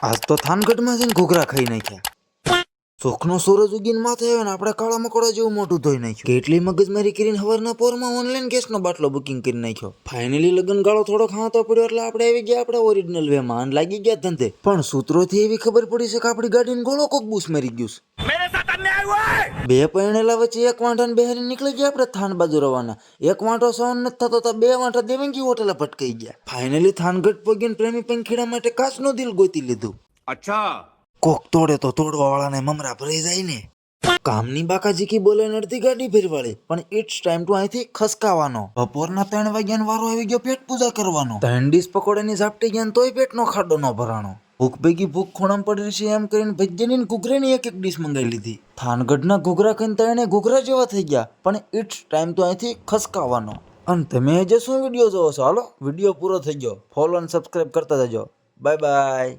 આજ તો થાનગઢમાં જઈને ઘૂઘરા ખાઈ નાખ્યા. સુખનો સૂરજ ઉગીને માથે આવ્યો ને આપણે કાળા મકોડા જેવું મોઢું ધોઈ નાખ્યું. કેટલી મગજમારી કરીને સવારના પોરમાં ઓનલાઈન ગેસનો બાટલો બુકિંગ કરી નાખ્યો. ફાઇનલી લગન ગાળો થોડો ખાતો પડ્યો એટલે આપણે આવી ગયા આપણા ઓરિજિનલ વેમાં અને લાગી ગયા ધંધે. પણ સૂત્રોથી એવી ખબર પડી છે કે આપણી ગાડીને ગોળો કોક બૂસ મારી ગયું છે. બે પૈણેલા વચ્ચે એક વાંઢાને બેહારી નીકળી ગયા આપણે થાન બાજુ રવાના. એક વાંઢો સહન નથી થતો તો બે વાંઢા દેવંગી હોટલે ભટકાઈ ગયા. ફાઇનલી થાનગઢ પગીને પ્રેમી પંખીડા માટે કાચનું દિલ ગોતી લીધું. અચ્છા કોક તોડે તો તોડવા વાળાને મમરા ભરાઈ જાય ને. કામની બાકાજીકી બોલે અડધી ગાડી ફેરવાળી પણ ઇટ્સ ટાઈમ ટુ અહીંથી ખસકાવાનો. બપોરના 3 વાગ્યાનો વારો આવી ગયો પેટ પૂજા કરવાનો. 3 ડીશ પકોડાની ઝાપટી ગયા તોય પેટનો ખાડો ન ભરાણો. ભૂખ ભેગી ભૂખ ખૂણામ પડી છે એમ કરીને ભજીયાની ઘૂઘરાની એક ડીશ મંગાવી લીધી. થાનગઢના ઘૂઘરા ખાઈને ત્રણે ઘૂઘરા જેવા થઈ ગયા પણ ઇટ્સ ટાઈમ ટુ અહીંથી ખસકાવાનો. અને તમે જે શું વિડીયો જોવો છો, હાલો વિડીયો પૂરો થઈ ગયો. ફોલો અને સબસ્ક્રાઇબ કરતા જજો. Bye bye.